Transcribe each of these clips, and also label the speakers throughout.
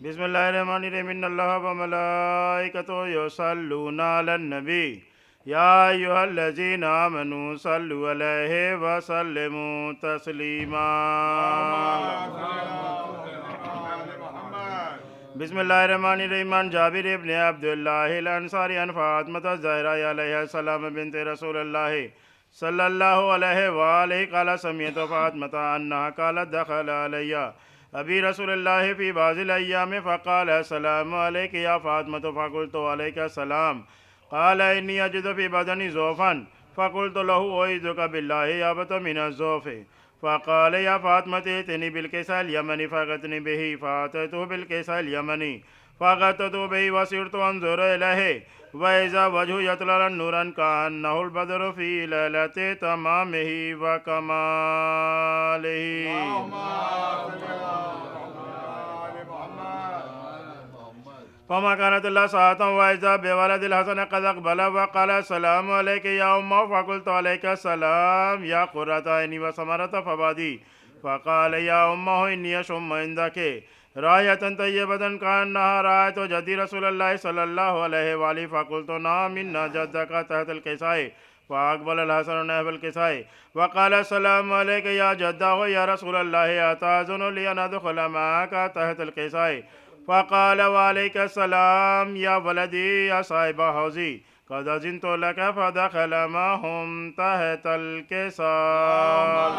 Speaker 1: बिस्मिल्लाहिर्रहमानिर्रहीम इन्नल्लाह व मलाइकतहु युसल्लूना अलन नबी या अय्युहल्लज़ीना आमनू सल्लु अलैहि व सल्लिमू तस्लीमा। बिस्मिल्लाहिर्रहमानिर्रहीम अन जाबिर इब्न अब्दुल्लाह अल अंसारी अन फातिमा ज़हरा अलैहा सलाम बिन्त रसूलुल्लाह सल्लल्लाहु अलैहि व आलिहि क़ाला समिअतु फातिमा अन्नहा क़ालत दख़ल अलैया अबी रसूलुल्लाह फ़ी बाज़िल अय्याम फ़क़ाल अस्सलामु अलैका या फ़ातिमा फ़क़ुल्तु अलैका सलाम क़ाल इन्नी अजिदु फ़ी बदनी ज़ौफ़न फ़क़ुल्तु लहू उईज़ुका बिल्लाहि अबत मिनज़ ज़ौफ़ फ़क़ाल या फ़ातिमा इतनी बिलकिसल यमनी फ़ग़तनी बिही फ़अतैतुहु बिलकिसल यमनी फ़ग़ततु बिही वसिरतु अंज़ुरु इलैहि वइज़ा वजहु यतलअ नूरन कअन्नहुल बद्रु फ़ी लैलति तमामिही व कमालिही। फमा कानत अल्लाह साअतन वइज़ा बिवलदिल हसन क़द अक़बल वक़ाल अस्सलामु अलैका या उम्मा फ़क़ुल्तु अलैका सलाम या क़ुर्रता ऐनी व समरता फ़वादी फ़क़ाल या उम्मा इन्नी अशम्मु इंदकी रायतन तय्यबतन कअन्नहा रायतु जद्दी रसूलल्लाह सल्लल्लाहु अलैहि व आलिहि फ़क़ुल्तु नअम इन्ना जद्दका तहतल किसाई फ़अक़बल अल हसन नहवल किसाई वक़ाल अस्सलामु अलैका या जद्दहु या रसूलल्लाह अताज़ुनु लि अन अदख़ुल मअका तहतल किसाई फ़क़ाल वअलैका सलाम या वलदी या साहिब हौज़ी क़द अज़िनतु लका फ़दख़ल मअहुम तहतल किसाई।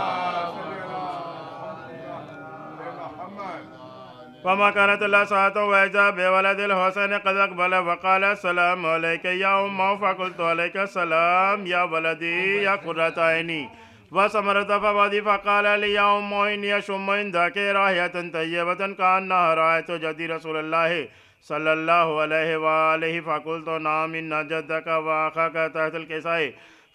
Speaker 1: फमा कानत अल्लाह साअतन वइज़ा बिवलदिल हुसैन क़द अक़बल वक़ाल अस्सलामु अलैका या उम्मा फ़क़ुल्तु अलैका सलाम या वलदी या क़ुर्रता ऐनी व समरता फ़वादी फ़क़ाल या उम्मा इन्नी अशम्मु इंदकी रायतन तय्यबतन कअन्नहा रायतु जद्दी रसूलल्लाह सल्लल्लाहु अलैहि व आलिहि फ़क़ुल्तु नअम इन्ना जद्दका व अख़ाका तहतल किसाई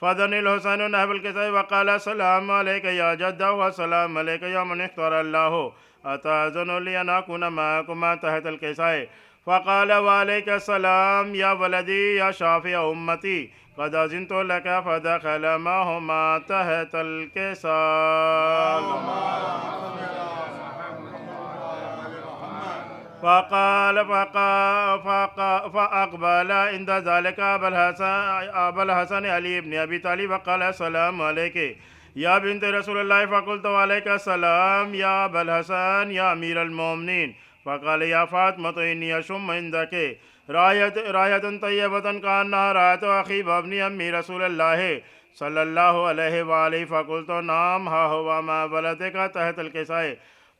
Speaker 1: फ़दनिल हुसैन नहवल किसाई वक़ाल अस्सलामु अलैका या जद्दा व अस्सलामु अलैका या मन इख़्तारल्लाहु अताज़ुनु लि अन अकूना मअकुमा तहतल किसाई फ़क़ाल वअलैका सलाम या वलदी या शाफ़िअ उम्मती क़द अज़िनतु लका फ़दख़ल मअहुमा तहतल किसाई। फ़क़ाल फ़अक़बल इंद ज़ालिका अबुल हसन अली इब्न अबी तालिब वक़ाल अस्सलामु अलैका या बिन्त रसूलल्लाह फ़क़ुल्तु अलैका सलाम या अबुल हसन या अमीरुल मोमिनीन फ़क़ाल या फ़ातिमा इन्नी अशम्मु इंदकी रायतन तय्यबतन कअन्नहा रायतु अख़ी व इब्न अम्मी रसूलल्लाह सल्लल्लाहु अलैहि व आलिहि फ़क़ुल्तु नअम हा हुवा मा वलदिका तहतल किसाई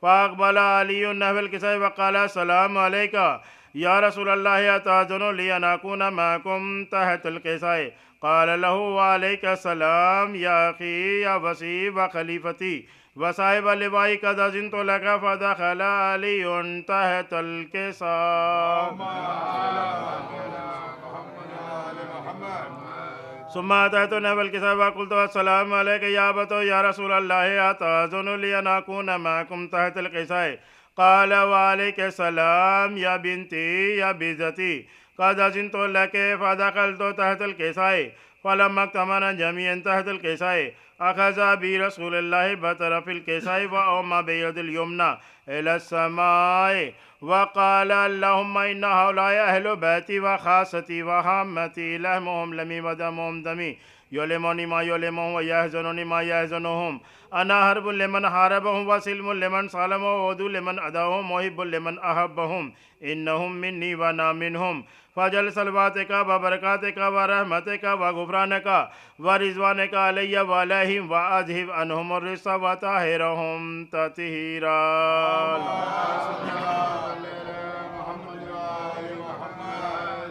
Speaker 1: फ़अक़बल अलियुन नहवल किसाई वक़ाल अस्सलामु अलैका या रसूलल्लाह अताज़ुनु लि अन अकूना मअकुम तहतल किसाई क़ाल लहू वअलैका सलाम या अख़ी या वसी व ख़लीफ़ती व साहिब लिवाई क़द अज़िनतु लका फ़दख़ल अलियुन तहतल किसाई। सुम्मा अतैतु नहवल किसाई फ़क़ुल्तु अस्सलामु अलैका या अबतौ या रसूलल्लाह अताज़ुनु लि अन अकूना मअकुम तहतल किसाई क़ाल वअलैका सलाम या बिन्ती या बिज़्ज़ती क़द अज़िनतु लकी फ़दख़लतु तहतल किसाई फ़लम्मा इक्तमना जमीअन तहतल किसाई अख़ज़ बि रसूलुल्लाह बतरफ़िल किसाई व औमा बियदिल युमना इलस समाई वक़ाल अल्लाहुम्मा इन्ना हाउलाए अहलु बैती व ख़ासती व हाम्मती लहमुहुम लमी व दमुहुम दमी युलिमुनी मा युलिमुहुम व यहज़ुनुनी मा यहज़ुनुहुम अना हर्बुल लिमन हारबहुम व सिल्मुल लिमन सालम व उदु लिमन अदाहुम मुहिब्बुल लिमन अहब्बहुम इन्नहुम मिन्नी व अना मिनहुम फ़जल सलवातिका व बरकातिका व रहमतिका व गुफ़रानिका व रिज़वानिका अलैया व अलैहिम व अज़हिब अन्हुमुर रिज्सा व ताहिरहुम तत्हीरा।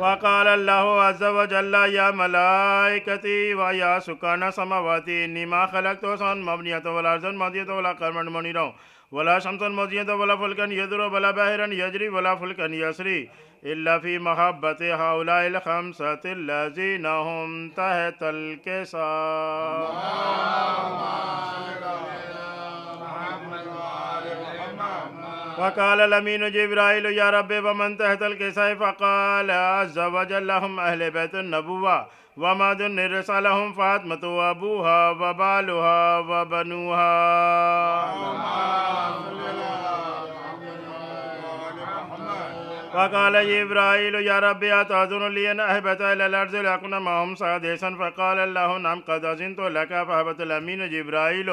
Speaker 1: वक़ाल अल्लाहु अज़्ज़ा व जल्ला या मलाइकती व या सुकाना समावाती इन्नी मा ख़लक़्तु सन मबनियतन वला अर्ज़न मदियतन वला क़मरन मुनीरन वला शम्सन मुज़ियतन वला फ़ुल्कन यदुरु वला बहरन यजरी वला फ़ुल्कन यसरी इल्ला फ़ी महब्बति हाउलाइल ख़म्सतिल लज़ीना हुम तहतल फ़क़ाल अमीनु जिब्राइल या रब्बि व मन तहतल किसाई फ़क़ाल अज़्ज़ा व जल्ला हुम अहले बैतुन नबुव्वा व मादुन रिसाला हुम फ़ातिमतु व अबूहा व बालुहा व बनुहा। फ़क़ाल जिब्राईल या रब्बी अतअज़िनु ली अन अहबित इलल अर्ज़ि लिअकुना मअहुम सादिसन फ़क़ाल अल्लाहु नअम क़द अज़िनतु लक फ़हबतल अमीन जिब्राईल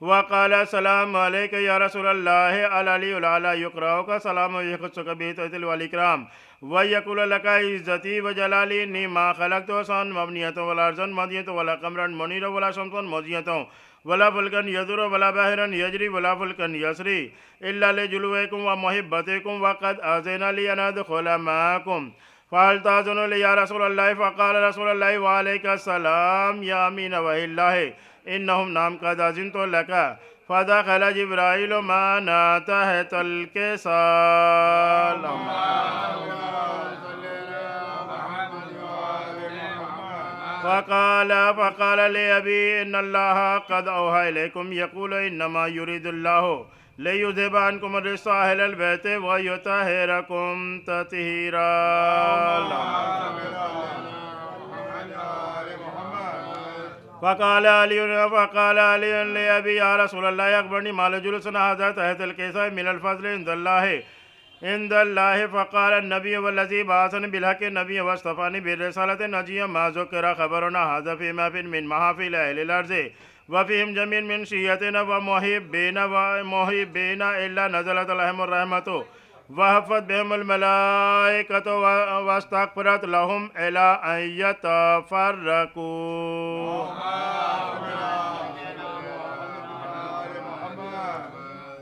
Speaker 1: वक़ाल अस्सलामु अलैका या रसूलल्लाह अल अलियुल अला युक़रउका सलामु यख़ुस्सुका बिही तअज़ील वल इकराम व यक़ूलु लका इज़्ज़ती व जलाली इन्नी मा ख़लक़तु समान मबनियतन वला अर्ज़न मदियतन वला क़मरन मुनीरन वला शम्सन मुज़ियतन वला फुल्कन यदुरु वला बहरन यजरी वला फुल्कन यसरी इल्ला लिजुलुवैकुम व मुहिब्बतिकुम व क़द अज़िना ली अन अदख़ुला मअकुम फ़हल ताज़ुनु ली या रसूलल्लाह फ़क़ाल रसूलुल्लाह व अलैका सलाम या अमीन वहिल्लाह इन्नहुम नाम क़द अज़िनतु लका फ़दख़ल जिब्राईल माना तहतल किसाल। फ़क़ाल ले अबी इन्नल्लाह क़द औहा इलैकुम यक़ूलु इन्नमा युरीदुल्लाहु लियुज़हिबा अन्कुम अर्रिज्सा अहलल बैति व युतहिरकुम तत्हीरा। फ़क़ाल अली ले अबी या रसूलल्लाह अख़बिरनी मा जुलूसुना हाज़ा तहतल किसा मिनल फ़ज़्ल इंदल्लाहि फ़क़ाल नबी वल्लज़ी बअसनी बिलहक़्क़ि नबी वस्तफ़ानी बिर्रिसालति नजिय्यन मा ज़ुकिरा ख़बरुना हाज़ा फ़ी महफ़िल मिन महाफ़िल अहलिल अर्ज़ि व फ़ीहिम जमीअन मिन शिय्यतिना व मुहिब्बीना इल्ला नज़लत अलैहिमुर रहमतु व हफ़्फ़त बिहिमुल मलाइकतु वस्तग़फ़रत लहुम इला अन यतफ़र्रक़ू।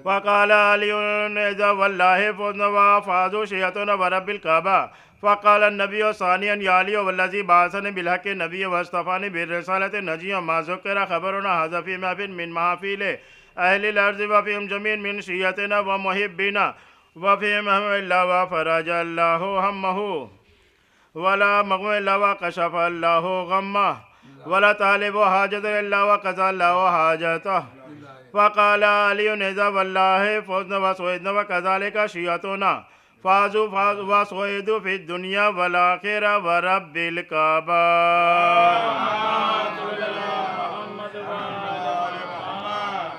Speaker 1: फ़क़ाल अलियुन इज़ा वल्लाहि फ़ुज़्ना व फ़ाज़ू शिय्यतुना व रब्बिल काबा फ़क़ाल अन्नबिय्यु सानियन या अलिय्यु वल्लज़ी बअसनी बिलहक़्क़ि नबिय्यन वस्तफ़ानी बिर्रिसालति नजिय्यन मा ज़ुकिरा ख़बरुना हाज़ा फ़ी महफ़िल मिन महाफ़िल अहलिल अर्ज़ि व फ़ीहिम जमीअन मिन शिय्यतिना व मुहिब्बीना व फ़ीहिम इल्ला व फ़रजल्लाहु हम्महु वला मग़म इल्ला व कशफ़ल्लाहु ग़म्महु वला तालिबु हाजतन इल्ला व क़ज़ाल्लाहु हाजतहु। फ़क़ाल अलियुन इज़ा वल्लाहि फ़ुज़्ना व सुइदना व कज़ालिका शिय्यतुना फ़ाज़ू व सुइदू फ़िद दुनिया वल आख़िरा व रब्बिल काबा।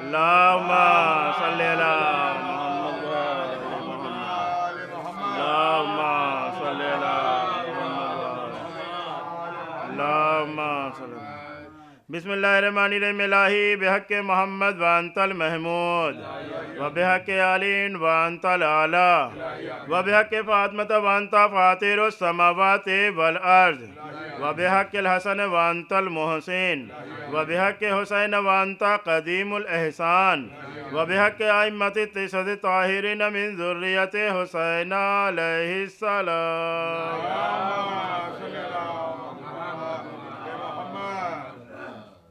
Speaker 1: अल्लाहुम्मा सल्लि अला बिस्मिल्लाहिर्रहमानिर्रहीम इलाही बिहक़्क़ि मोहम्मद व अंतल महमूद व बिहक़्क़ि अलीन व अंतल आला व बिहक़्क़ि फ़ातिमत व अंता फ़ातिरुस समावाति वल अर्ज़ व बिहक़्क़िल हसन व अंतल मुहसिन व बिहक़्क़ि हुसैन व अंता क़दीमुल एहसान व बिहक़्क़ि अइम्मति तिसअति ताहिरीन मिन ज़ुर्रिय्यति हुसैन अलैहिस्सलाम।